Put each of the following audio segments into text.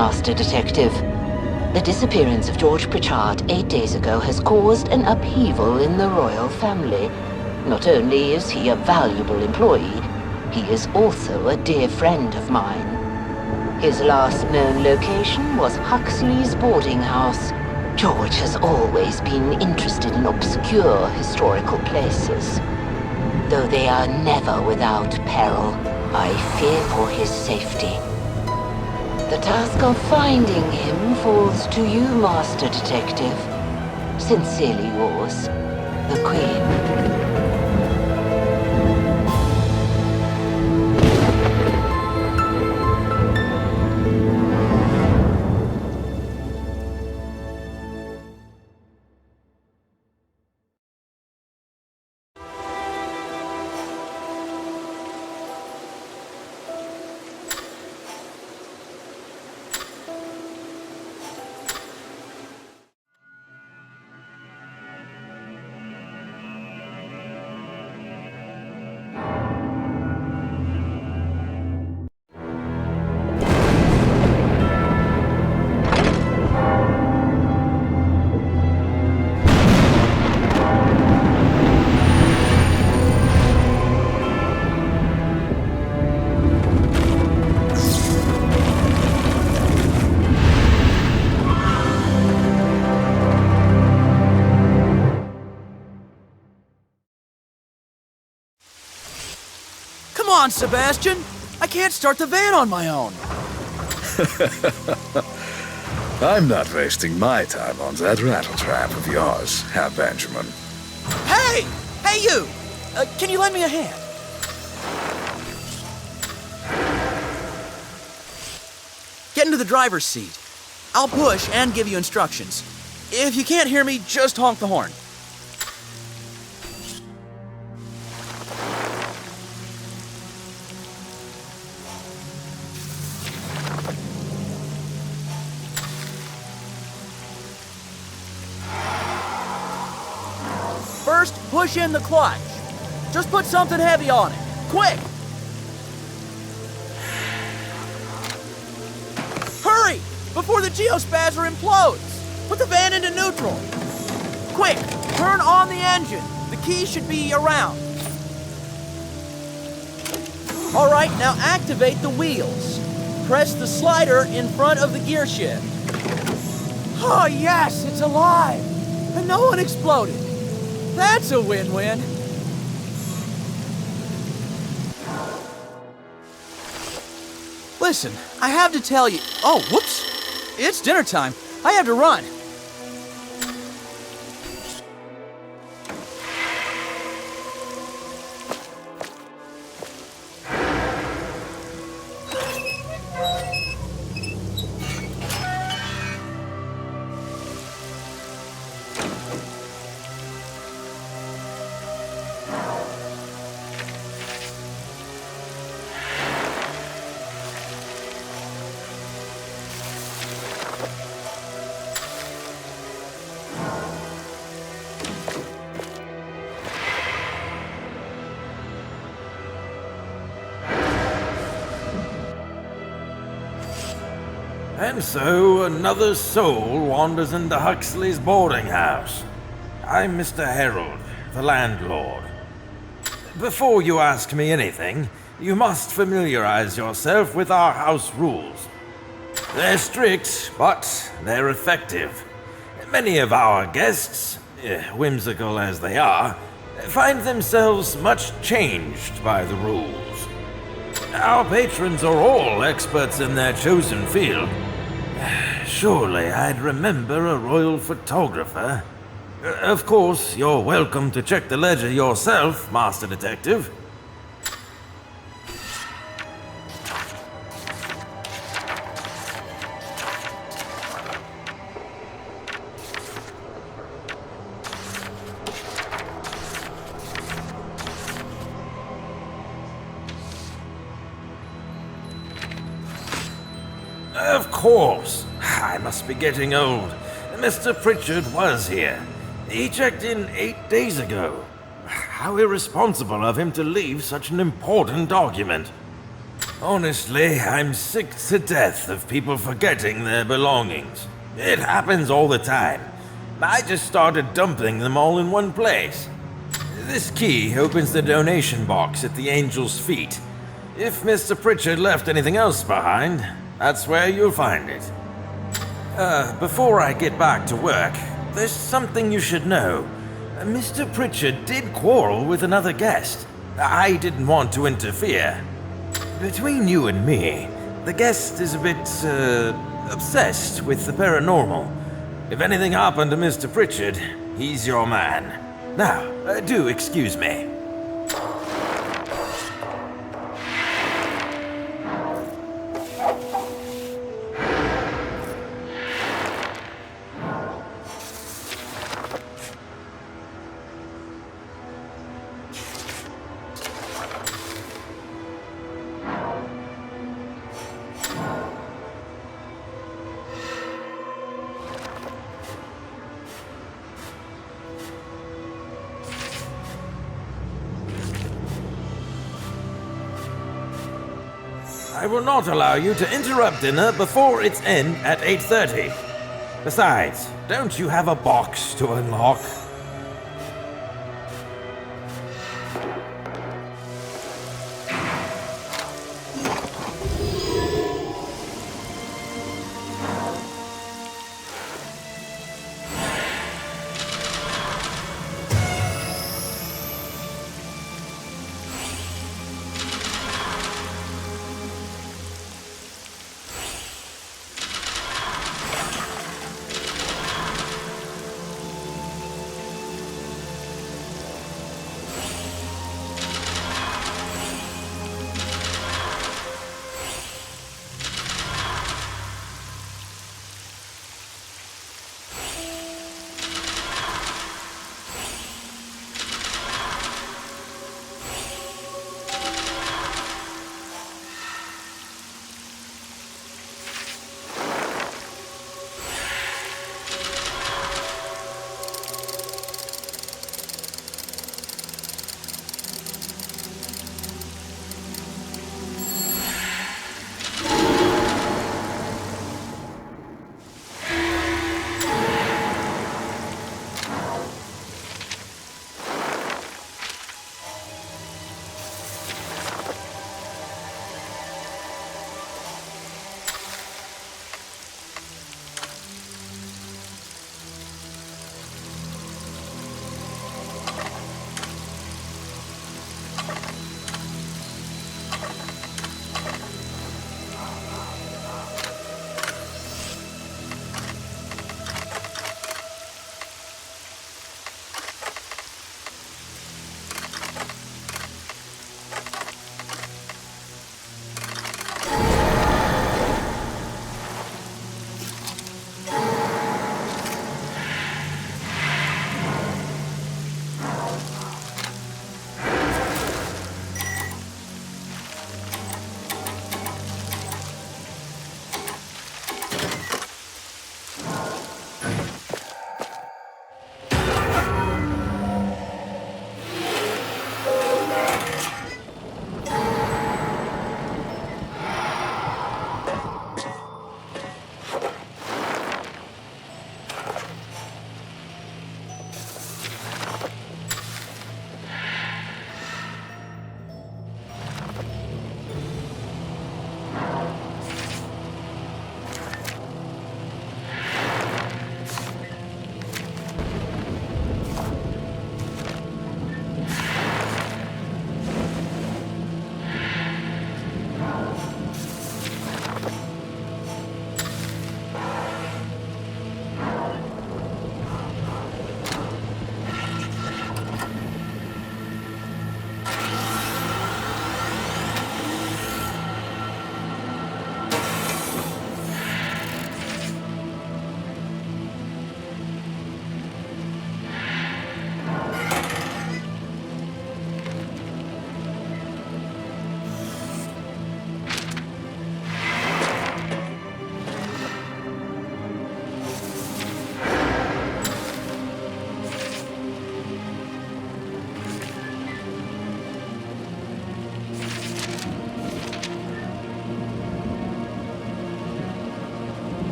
Master Detective. The disappearance of George Pritchard 8 days ago has caused an upheaval in the royal family. Not only is he a valuable employee, he is also a dear friend of mine. His last known location was Huxley's boarding house. George has always been interested in obscure historical places. Though they are never without peril, I fear for his safety. The task of finding him falls to you, Master Detective. Sincerely yours, the Queen. Come on, Sebastian! I can't start the van on my own! I'm not wasting my time on that rattletrap of yours, Herr Benjamin. Hey! Hey, you! Can you lend me a hand? Get into the driver's seat. I'll push and give you instructions. If you can't hear me, just honk the horn. First, push in the clutch. Just put something heavy on it. Quick! Hurry! Before the geospazzer implodes! Put the van into neutral. Quick! Turn on the engine. The key should be around. All right, now activate the wheels. Press the slider in front of the gear shift. Oh, yes, it's alive! And no one exploded. That's a win-win. Listen, I have to tell you... Oh, whoops! It's dinner time. I have to run. And so another soul wanders into Huxley's boarding house. I'm Mr. Harold, the landlord. Before you ask me anything, you must familiarize yourself with our house rules. They're strict, but they're effective. Many of our guests, whimsical as they are, find themselves much changed by the rules. Our patrons are all experts in their chosen field. Surely I'd remember a royal photographer. Of course, you're welcome to check the ledger yourself, Master Detective. Of course. I must be getting old. Mr. Pritchard was here. He checked in 8 days ago. How irresponsible of him to leave such an important document. Honestly, I'm sick to death of people forgetting their belongings. It happens all the time. I just started dumping them all in one place. This key opens the donation box at the Angel's Feet. If Mr. Pritchard left anything else behind, that's where you'll find it. Before I get back to work, there's something you should know. Mr. Pritchard did quarrel with another guest. I didn't want to interfere. Between you and me, the guest is a bit, obsessed with the paranormal. If anything happened to Mr. Pritchard, he's your man. Now, do excuse me. I will not allow you to interrupt dinner before its end at 8:30. Besides, don't you have a box to unlock?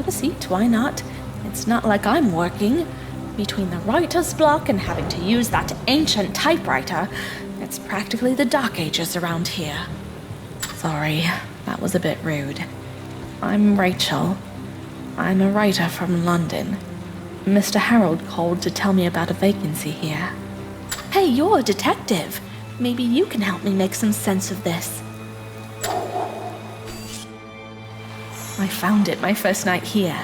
have a seat, why not? It's not like I'm working. Between the writer's block and having to use that ancient typewriter, it's practically the Dark Ages around here. Sorry, that was a bit rude. I'm Rachel. I'm a writer from London. Mr. Harold called to tell me about a vacancy here. Hey, you're a detective. Maybe you can help me make some sense of this. I found it my first night here.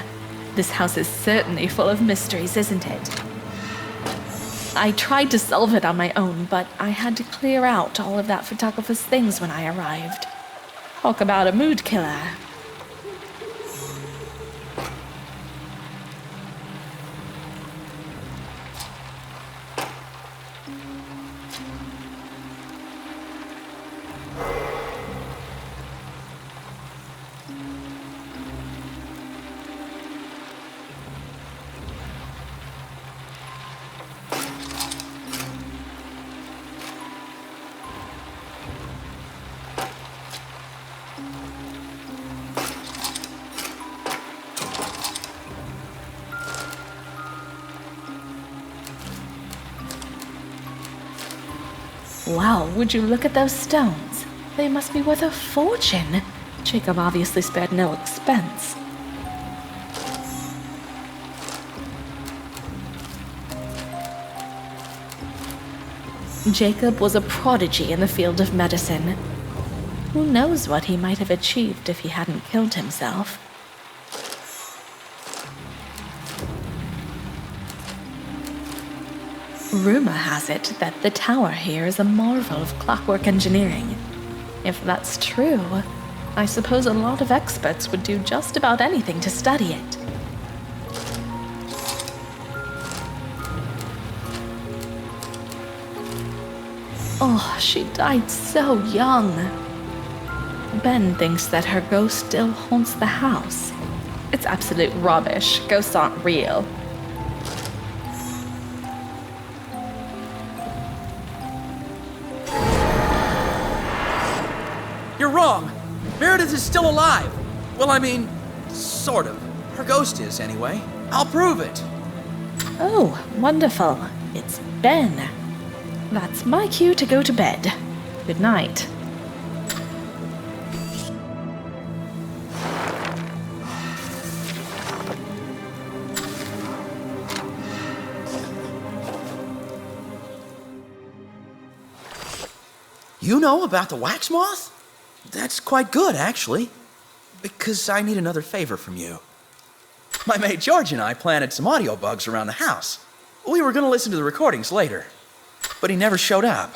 This house is certainly full of mysteries, isn't it? I tried to solve it on my own, but I had to clear out all of that photographer's things when I arrived. Talk about a mood killer. Wow, would you look at those stones? They must be worth a fortune. Jacob obviously spared no expense. Jacob was a prodigy in the field of medicine. Who knows what he might have achieved if he hadn't killed himself? Rumor has it that the tower here is a marvel of clockwork engineering. If that's true, I suppose a lot of experts would do just about anything to study it. Oh, she died so young. Ben thinks that her ghost still haunts the house. It's absolute rubbish. Ghosts aren't real. You're wrong. Meredith is still alive. Well, I mean, sort of. Her ghost is, anyway. I'll prove it. Oh, wonderful. It's Ben. That's my cue to go to bed. Good night. You know about the wax moth? That's quite good, actually. Because I need another favor from you. My mate George and I planted some audio bugs around the house. We were going to listen to the recordings later, but he never showed up.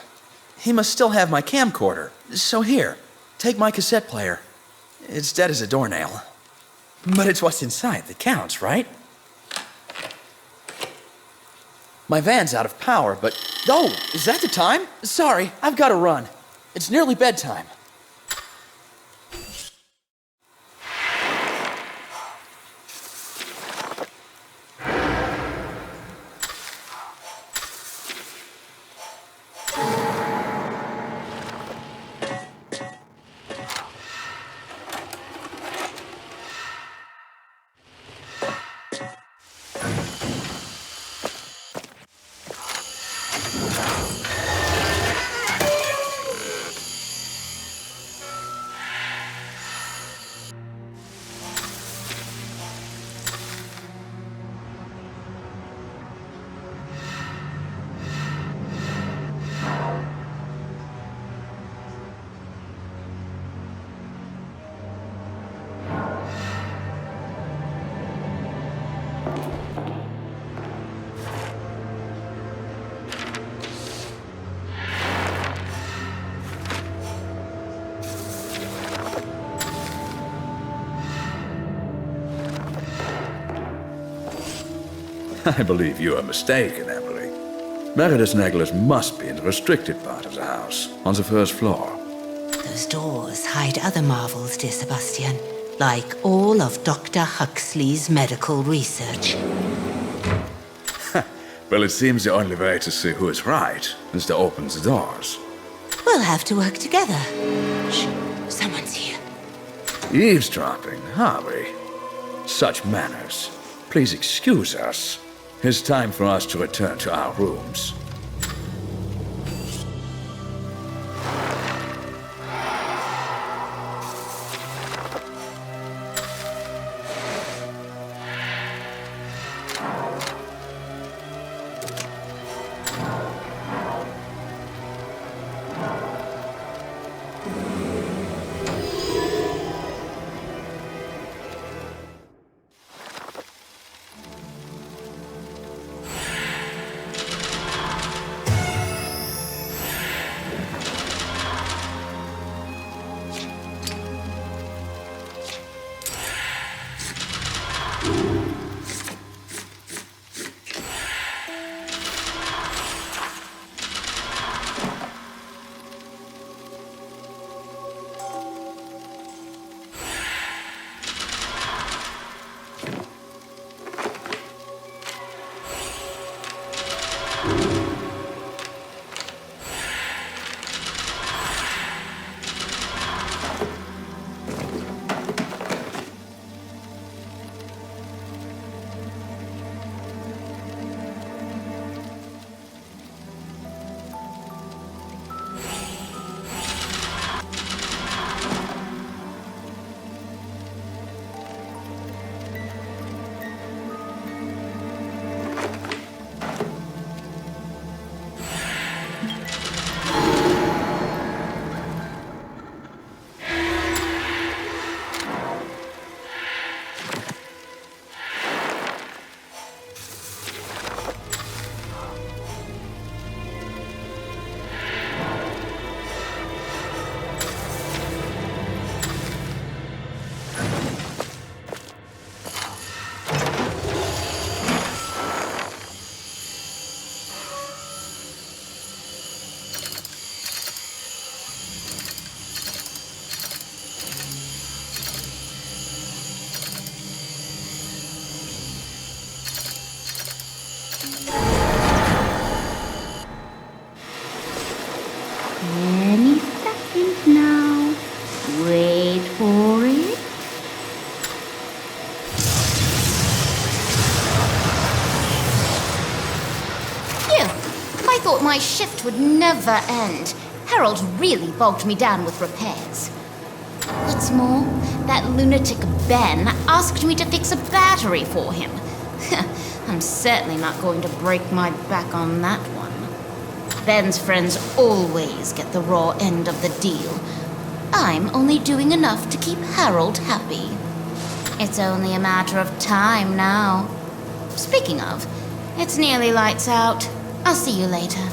He must still have my camcorder. So here, take my cassette player. It's dead as a doornail. But it's what's inside that counts, right? My van's out of power, but... Oh, is that the time? Sorry, I've got to run. It's nearly bedtime. I believe you are mistaken, Emily. Meredith's necklace must be in the restricted part of the house, on the first floor. Those doors hide other marvels, dear Sebastian, like all of Dr. Huxley's medical research. Well, it seems the only way to see who is right is to open the doors. We'll have to work together. Shh, someone's here. Eavesdropping, are we? Such manners. Please excuse us. It's time for us to return to our rooms. Any second now. Wait for it. Phew! I thought my shift would never end. Harold really bogged me down with repairs. What's more, that lunatic Ben asked me to fix a battery for him. I'm certainly not going to break my back on that one. Ben's friends always get the raw end of the deal. I'm only doing enough to keep Harold happy. It's only a matter of time now. Speaking of, it's nearly lights out. I'll see you later.